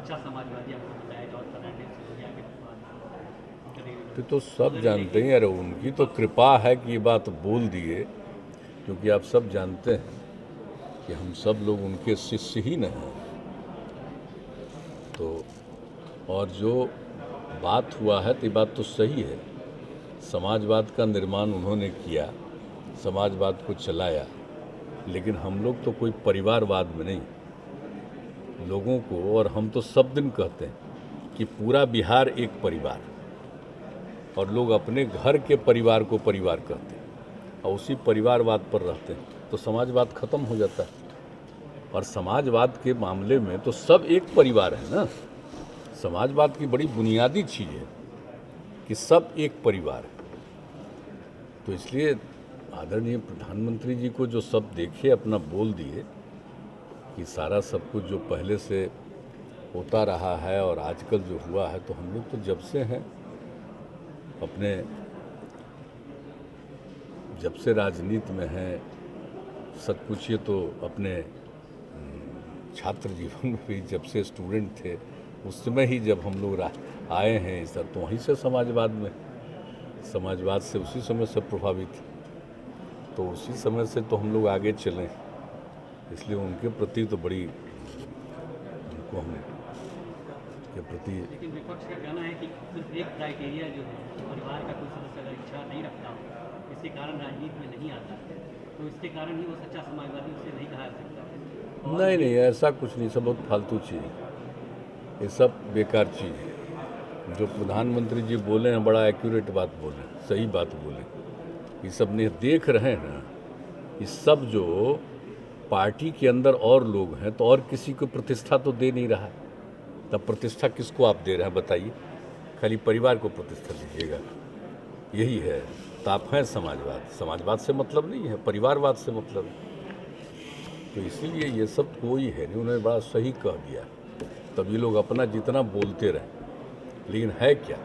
सच्चा समाजवादी आपको बताया जॉर्ज फर्नांडिस हो गया के बाद तो सब जानते हैं, अरे उनकी तो कृपा है कि ये बात बोल दिए, क्योंकि आप सब जानते हैं कि हम सब लोग उनके शिष्य ही न हैं। तो और जो बात हुआ है तो ये बात तो सही है, समाजवाद का निर्माण उन्होंने किया, समाजवाद को चलाया, लेकिन हम लोग तो कोई परिवारवाद में नहीं। लोगों को, और हम तो सब दिन कहते हैं कि पूरा बिहार एक परिवार, और लोग अपने घर के परिवार को परिवार कहते हैं और उसी परिवारवाद पर रहते हैं, तो समाजवाद खत्म हो जाता है। और समाजवाद के मामले में तो सब एक परिवार है ना। समाजवाद की बड़ी बुनियादी चीज़ है कि सब एक परिवार है। तो इसलिए आदरणीय प्रधानमंत्री जी को जो सब देखे अपना बोल दिए कि सारा सब कुछ जो पहले से होता रहा है और आजकल जो हुआ है, तो हम लोग तो जब से हैं अपने, जब से राजनीति में हैं, सच पूछिए तो अपने छात्र जीवन में भी जब से स्टूडेंट थे उस समय ही जब हम लोग आए हैं सर, तो वहीं से समाजवाद से उसी समय से प्रभावित, तो उसी समय से तो हम लोग आगे चलें। इसलिए उनके प्रति तो बड़ी, उनको हम के प्रति। लेकिन विपक्ष का कहना है कि सिर्फ एक क्राइटेरिया जो है, परिवार का कोई सदस्य अगर इच्छा नहीं रखता हो, इसी कारण राजनीति में नहीं आता, तो इसके कारण ही वो सच्चा समाजवादी उसे नहीं कहा जा सकता। नहीं नहीं, ऐसा कुछ नहीं, सब बहुत फालतू चीज़ है, ये सब बेकार चीज़ है। जो प्रधानमंत्री जी बोले हैं बड़ा एक्यूरेट बात बोले, सही बात बोले। ये सब नहीं देख रहे हैं ना, ये सब जो पार्टी के अंदर और लोग हैं तो और किसी को प्रतिष्ठा तो दे नहीं रहा है, तब प्रतिष्ठा किसको आप दे रहे हैं बताइए? खाली परिवार को प्रतिष्ठा दीजिएगा, यही है। तो आप हैं समाजवाद से मतलब नहीं है, परिवारवाद से मतलब है। तो इसीलिए ये सब कोई है नहीं, उन्होंने बड़ा सही कह दिया। तब ये लोग अपना जितना बोलते रहे, लेकिन है क्या?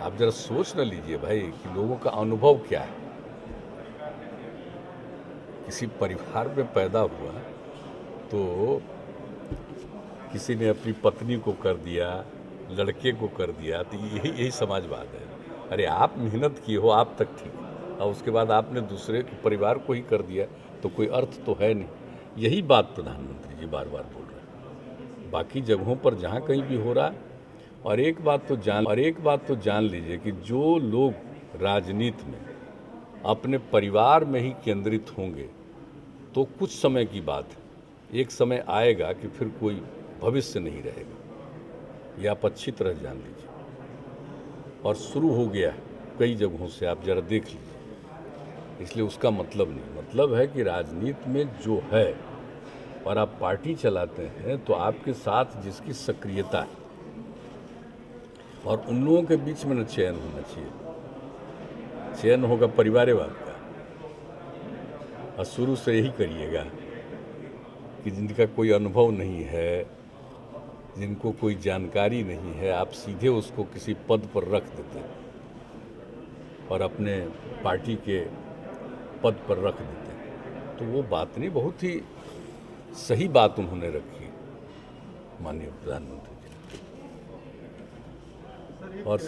आप जरा सोच न लीजिए भाई कि लोगों का अनुभव क्या है। किसी परिवार में पैदा हुआ तो किसी ने अपनी पत्नी को कर दिया, लड़के को कर दिया, तो यही समाजवाद है। अरे आप मेहनत किए हो, आप तक ठीक, और उसके बाद आपने दूसरे के परिवार को ही कर दिया, तो कोई अर्थ तो है नहीं। यही बात प्रधानमंत्री जी बार बार बोल रहे हैं। बाकी जगहों पर जहाँ कहीं भी हो रहा है। और एक बात तो जान लीजिए कि जो लोग राजनीति में अपने परिवार में ही केंद्रित होंगे तो कुछ समय की बात है, एक समय आएगा कि फिर कोई भविष्य नहीं रहेगा। ये आप अच्छी तरह जान लीजिए, और शुरू हो गया है कई जगहों से, आप जरा देख लीजिए। इसलिए उसका मतलब नहीं, मतलब है कि राजनीति में जो है और आप पार्टी चलाते हैं तो आपके साथ जिसकी सक्रियता है, और उन लोगों के बीच में न चयन होना चाहिए। चयन होगा परिवारवाद का, और शुरू से यही करिएगा कि जिनका कोई अनुभव नहीं है, जिनको कोई जानकारी नहीं है, आप सीधे उसको किसी पद पर रख देते हैं और अपने पार्टी के पद पर रख देते हैं। तो वो बात नहीं, बहुत ही सही बात उन्होंने रखी माननीय प्रधानमंत्री जी। और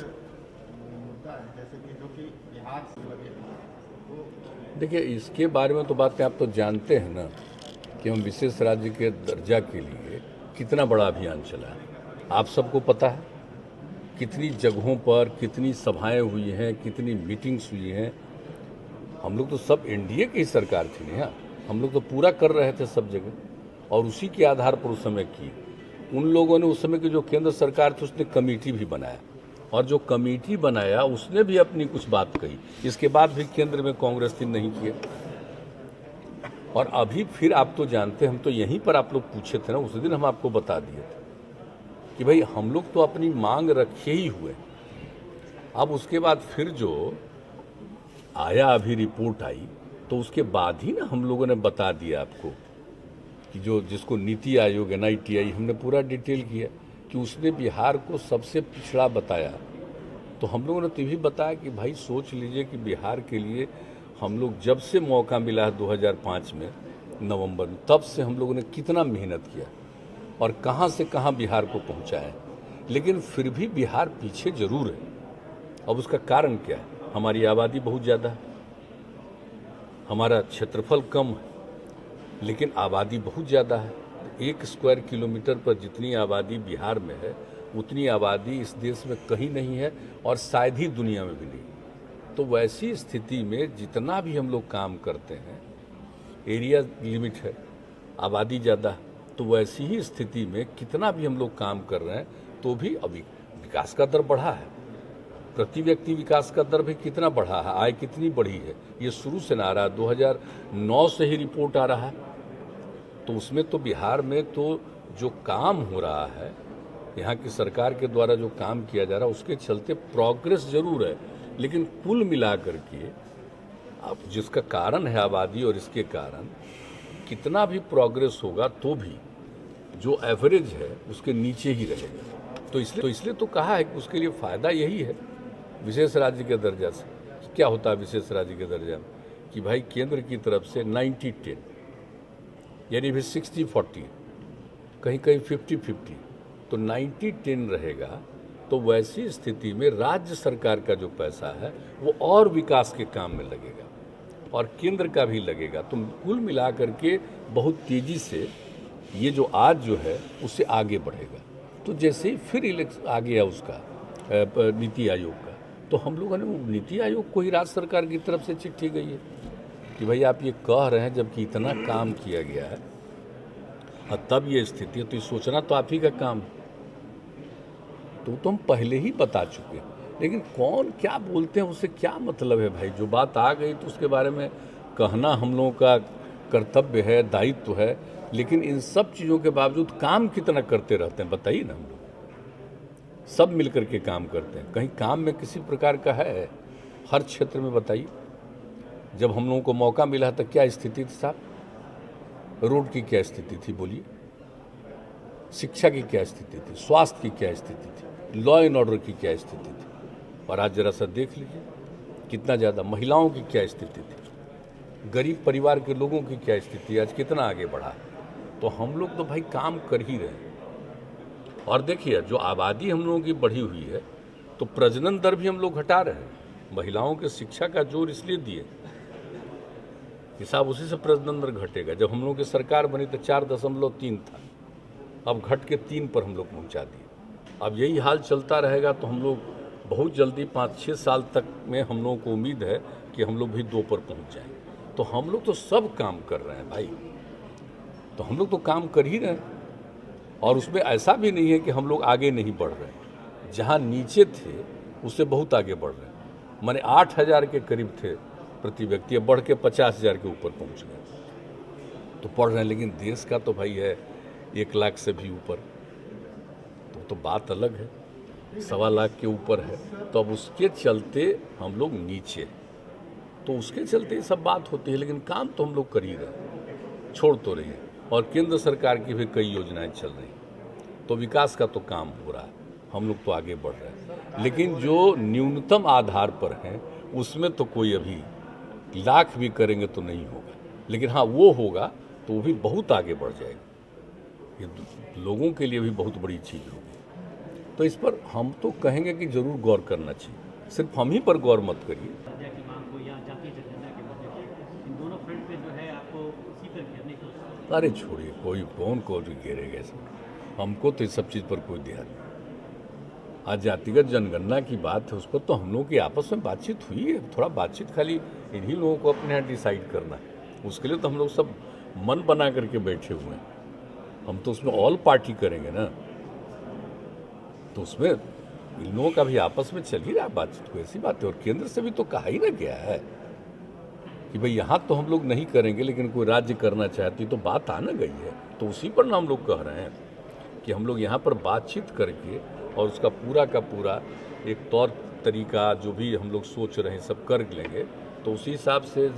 देखिए, इसके बारे में तो बातें आप तो जानते हैं ना कि हम विशेष राज्य के दर्जा के लिए कितना बड़ा अभियान चला है। आप सबको पता है कितनी जगहों पर कितनी सभाएं हुई हैं, कितनी मीटिंग्स हुई हैं। हम लोग तो सब एनडीए की ही सरकार थी ना, हम लोग तो पूरा कर रहे थे सब जगह, और उसी के आधार पर उस समय की उन लोगों ने, उस समय की जो केंद्र सरकार थी उसने कमेटी भी बनाया, और जो कमेटी बनाया उसने भी अपनी कुछ बात कही। इसके बाद भी केंद्र में कांग्रेस ने नहीं किया। और अभी फिर आप तो जानते हैं, हम तो यहीं पर आप लोग पूछे थे ना, उस दिन हम आपको बता दिए थे कि भाई हम लोग तो अपनी मांग रखे ही हुए। अब उसके बाद फिर जो आया, अभी रिपोर्ट आई, तो उसके बाद ही ना हम लोगों ने बता दिया आपको कि जो जिसको नीति आयोग NITI हमने पूरा डिटेल किया कि उसने बिहार को सबसे पिछड़ा बताया। तो हम लोगों ने तो भी बताया कि भाई सोच लीजिए कि बिहार के लिए हम लोग जब से मौका मिला है 2005 में नवंबर में, तब से हम लोगों ने कितना मेहनत किया। और कहाँ से कहाँ बिहार को पहुँचा है, लेकिन फिर भी बिहार पीछे जरूर है। अब उसका कारण क्या है? हमारी आबादी बहुत ज़्यादा है, हमारा क्षेत्रफल कम है, लेकिन आबादी बहुत ज़्यादा है। 1 स्क्वायर किलोमीटर पर जितनी आबादी बिहार में है उतनी आबादी इस देश में कहीं नहीं है और शायद ही दुनिया में भी नहीं। तो वैसी स्थिति में जितना भी हम लोग काम करते हैं, एरिया लिमिट है, आबादी ज़्यादा है, तो वैसी ही स्थिति में कितना भी हम लोग काम कर रहे हैं तो भी अभी विकास का दर बढ़ा है। प्रति व्यक्ति विकास का दर भी कितना बढ़ा है, आय कितनी बढ़ी है, ये शुरू से ना आ रहा है, 2009 से ही रिपोर्ट आ रहा है। तो उसमें तो बिहार में तो जो काम हो रहा है, यहाँ की सरकार के द्वारा जो काम किया जा रहा है, उसके चलते प्रोग्रेस जरूर है, लेकिन कुल मिलाकर के अब जिसका कारण है आबादी और इसके कारण कितना भी प्रोग्रेस होगा तो भी जो एवरेज है उसके नीचे ही रहेगा। तो इसलिए तो कहा है कि उसके लिए फ़ायदा यही है विशेष राज्य के दर्जा से। क्या होता है विशेष राज्य के दर्जा में कि भाई केंद्र की तरफ से 90-10 यानी भी 60-40, कहीं कहीं 50-50, तो 90-10 रहेगा। तो वैसी स्थिति में राज्य सरकार का जो पैसा है वो और विकास के काम में लगेगा और केंद्र का भी लगेगा। तो कुल मिलाकर के बहुत तेज़ी से ये जो आज जो है उससे आगे बढ़ेगा। तो जैसे ही फिर इलेक्शन आ गया उसका नीति आयोग का, तो हम लोगों ने वो नीति आयोग को ही राज्य सरकार की तरफ से चिट्ठी गई है कि भाई आप ये कह रहे हैं जबकि इतना काम किया गया है और तब ये स्थिति है, तो ये सोचना तो आप ही का काम है। तो हम पहले ही बता चुके हैं, लेकिन कौन क्या बोलते हैं उससे क्या मतलब है भाई। जो बात आ गई तो उसके बारे में कहना हम लोगों का कर्तव्य है, दायित्व है, लेकिन इन सब चीज़ों के बावजूद काम कितना करते रहते हैं बताइए ना। हम लोग सब मिलकर के काम करते हैं, कहीं काम में किसी प्रकार का है हर क्षेत्र में बताइए। जब हम लोगों को मौका मिला तो क्या स्थिति थी साहब, रोड की क्या स्थिति थी बोलिए, शिक्षा की क्या स्थिति थी, स्वास्थ्य की क्या स्थिति थी, लॉ एंड ऑर्डर की क्या स्थिति थी। और आज जरा सा देख लीजिए कितना ज़्यादा, महिलाओं की क्या स्थिति थी, गरीब परिवार के लोगों की क्या स्थिति, आज कितना आगे बढ़ा। तो हम लोग तो भाई काम कर ही रहे हैं। और देखिए जो आबादी हम लोगों की बढ़ी हुई है तो प्रजनन दर भी हम लोग घटा रहे हैं। महिलाओं के शिक्षा का जोर इसलिए दिए कि साहब उसी से प्रजनन दर घटेगा। जब हम लोगों की सरकार बनी तो 4.3 था, अब घट के 3 पर हम लोग पहुंचा दिए। अब यही हाल चलता रहेगा तो हम लोग बहुत जल्दी 5-6 साल तक में हम लोगों को उम्मीद है कि हम लोग भी 2 पर पहुंच जाएंगे। तो हम लोग तो सब काम कर रहे हैं भाई, तो हम लोग तो काम कर ही रहे हैं। और उसमें ऐसा भी नहीं है कि हम लोग आगे नहीं बढ़ रहे हैं, जहाँ नीचे थे उससे बहुत आगे बढ़ रहे हैं। माने 8,000 के करीब थे प्रति व्यक्ति, अब बढ़ के 50,000 के ऊपर पहुँच गए, तो पढ़ रहे हैं। लेकिन देश का तो भाई है 1 लाख से भी ऊपर, तो बात अलग है, 1.25 लाख के ऊपर है। तो अब उसके चलते हम लोग नीचे, तो उसके चलते ये सब बात होती है। लेकिन काम तो हम लोग कर ही रहे हैं, छोड़ तो रही है। और केंद्र सरकार की भी कई योजनाएं चल रही, तो विकास का तो काम हो रहा है, हम लोग तो आगे बढ़ रहे हैं। लेकिन जो न्यूनतम आधार पर हैं उसमें तो कोई अभी लाख भी करेंगे तो नहीं होगा, लेकिन हाँ वो होगा तो वो भी बहुत आगे बढ़ जाएगा। ये लोगों के लिए भी बहुत बड़ी चीज़ होगी। तो इस पर हम तो कहेंगे कि ज़रूर गौर करना चाहिए, सिर्फ हम ही पर गौर मत करिए। दर्जा की मांग को या जातीय जनगणना के मुद्दे को, इन दोनों फ्रंट पे जो है आपको उसी पर घेरने की कोशिश। अरे छोड़िए, कोई कौन को भी घेरेगा इसमें, हमको तो इस सब चीज़ पर कोई ध्यान नहीं। आज जातिगत जनगणना की बात है, उस पर तो हम लोगों की आपस में बातचीत हुई है। थोड़ा बातचीत खाली इन्हीं लोगों को अपने यहाँ डिसाइड करना है, उसके लिए तो हम लोग सब मन बना करके बैठे हुए हैं। हम तो उसमें ऑल पार्टी करेंगे ना, तो उसमें इन लोगों का भी आपस में चल ही रहा बातचीत, कोई ऐसी बात है। और केंद्र से भी तो कहा ही ना गया है कि भाई यहाँ तो हम लोग नहीं करेंगे, लेकिन कोई राज्य करना चाहती, तो बात आ ना गई है। तो उसी पर ना हम लोग कह रहे हैं कि हम लोग यहाँ पर बातचीत करके और उसका पूरा का पूरा एक तौर तरीका जो भी हम लोग सोच रहे हैं सब कर लेंगे, तो उसी हिसाब से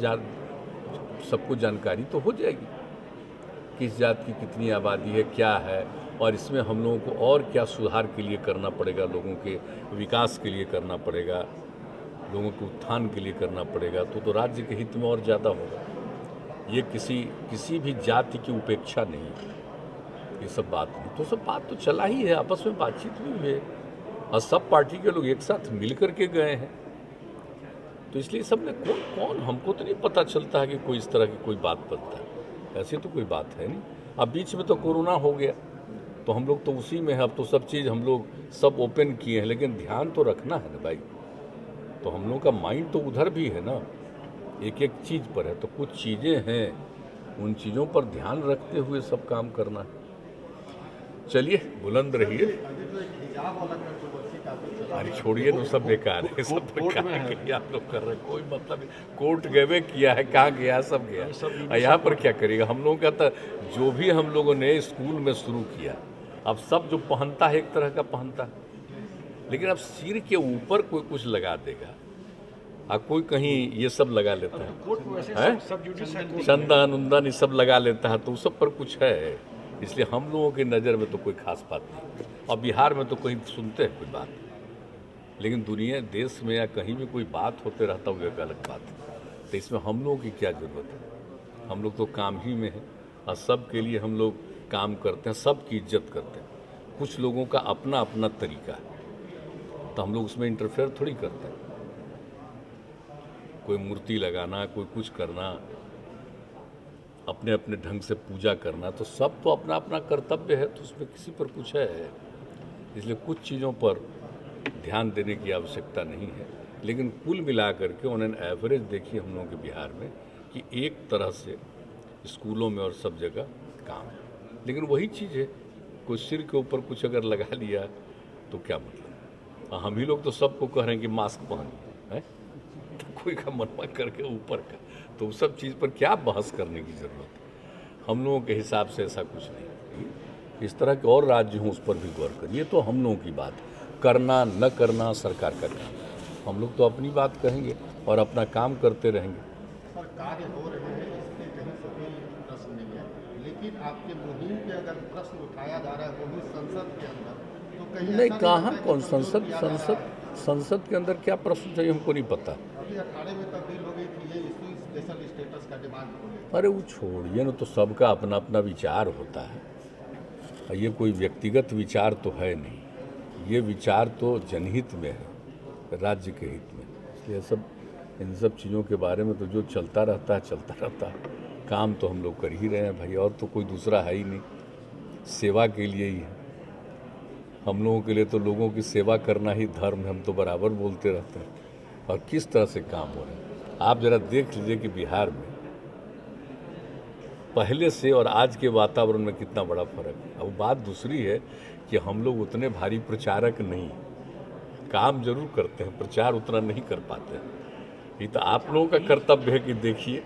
सबको जानकारी तो हो जाएगी किस जात की कितनी आबादी है, क्या है, और इसमें हम लोगों को और क्या सुधार के लिए करना पड़ेगा, लोगों के विकास के लिए करना पड़ेगा, लोगों के उत्थान के लिए करना पड़ेगा। तो राज्य के हित में और ज़्यादा होगा। ये किसी भी जाति की उपेक्षा नहीं है, ये सब बात नहीं, तो सब बात तो चला ही है, आपस में बातचीत भी हुई है और सब पार्टी के लोग एक साथ मिल करके गए हैं। तो इसलिए सब ने कौन कौन हमको तो नहीं पता चलता है कि कोई इस तरह की कोई बात बनता है, ऐसी तो कोई बात है नहीं। अब बीच में तो कोरोना हो गया तो हम लोग तो उसी में है, अब तो सब चीज़ हम लोग सब ओपन किए हैं, लेकिन ध्यान तो रखना है ना भाई। तो हम लोग का माइंड तो उधर भी है ना, एक एक चीज़ पर है, तो कुछ चीज़ें हैं उन चीज़ों पर ध्यान रखते हुए सब काम करना है। चलिए बुलंद रहिए, अरे छोड़िए तो सब बेकार है, सब बेकार है, आप लोग कर रहे हैं, कोई मतलब नहीं। कोर्ट गए किया है, कहाँ गया, सब गया, यहाँ पर क्या करेगा। हम लोगों का तो जो भी हम लोगों ने स्कूल में शुरू किया, अब सब जो पहनता है एक तरह का पहनता है, लेकिन अब सिर के ऊपर कोई कुछ लगा देगा, कोई कहीं ये सब लगा लेता है, चंदन उंदन ये सब लगा लेता है, तो उस सब पर कुछ है। इसलिए हम लोगों की नज़र में तो कोई खास बात नहीं, और बिहार में तो कहीं सुनते हैं कोई बात, लेकिन दुनिया देश में या कहीं भी कोई बात होते रहता है, एक अलग बात है। तो इसमें हम लोगों की क्या ज़रूरत है, हम लोग तो काम ही में हैं और सब के लिए हम लोग काम करते हैं, सब की इज्जत करते हैं। कुछ लोगों का अपना अपना तरीका है, तो हम लोग उसमें इंटरफेयर थोड़ी करते हैं। कोई मूर्ति लगाना, कोई कुछ करना, अपने अपने ढंग से पूजा करना, तो सब तो अपना अपना कर्तव्य है, तो उसमें किसी पर कुछ है। इसलिए कुछ चीज़ों पर ध्यान देने की आवश्यकता नहीं है, लेकिन कुल मिला करके ऑन एन एवरेज देखिए हम लोगों के बिहार में कि एक तरह से स्कूलों में और सब जगह काम है। लेकिन वही चीज़ है, कोई सिर के ऊपर कुछ अगर लगा लिया तो क्या मतलब। हम ही लोग तो सबको कह रहे हैं कि मास्क पहनिए, है तो कोई का मनवा करके ऊपर का, तो उस सब चीज़ पर क्या बहस करने की ज़रूरत है। हम लोगों के हिसाब से ऐसा कुछ नहीं। इस तरह के और राज्य हों उस पर भी गौर करिए, तो हम लोगों की बात है, करना न करना सरकार का काम है। हम लोग तो अपनी बात कहेंगे और अपना काम करते रहेंगे। सर कार्य हो रहे हैं, इसमें कहीं से कोई प्रश्न नहीं है, लेकिन आपके मुहिम पे अगर प्रश्न उठाया जा रहा है वो भी संसद के अंदर, तो कहीं नहीं, ऐसा कहाँ लगता है कौन कि प्रस्तुत संसद किया जा रहा संसद है? संसद के अंदर क्या प्रश्न चाहिए हमको नहीं पता। अभी अखाड़े में तब्दील हो गई थी, ये इशू स्पेशल स्टेटस का डिमांड हो गई। अरे वो छोड़िए ना, तो सबका अपना अपना विचार होता है, ये कोई व्यक्तिगत विचार तो है नहीं, ये विचार तो जनहित में है, राज्य के हित में। इसलिए सब इन सब चीज़ों के बारे में तो जो चलता रहता है चलता रहता है। काम तो हम लोग कर ही रहे हैं भाई, और तो कोई दूसरा है ही नहीं, सेवा के लिए ही है। हम लोगों के लिए तो लोगों की सेवा करना ही धर्म है, हम तो बराबर बोलते रहते हैं। और किस तरह से काम हो रहे हैं आप ज़रा देख लीजिए कि बिहार में पहले से और आज के वातावरण में कितना बड़ा फर्क है। अब बात दूसरी है कि हम लोग उतने भारी प्रचारक नहीं, काम जरूर करते हैं, प्रचार उतना नहीं कर पाते हैं। ये तो आप लोगों का कर्तव्य है कि देखिए,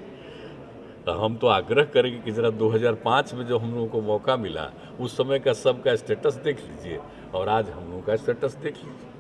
हम तो आग्रह करेंगे कि ज़रा 2005 में जो हम लोगों को मौका मिला, उस समय का सबका स्टेटस देख लीजिए और आज हम लोगों का स्टेटस देख लीजिए।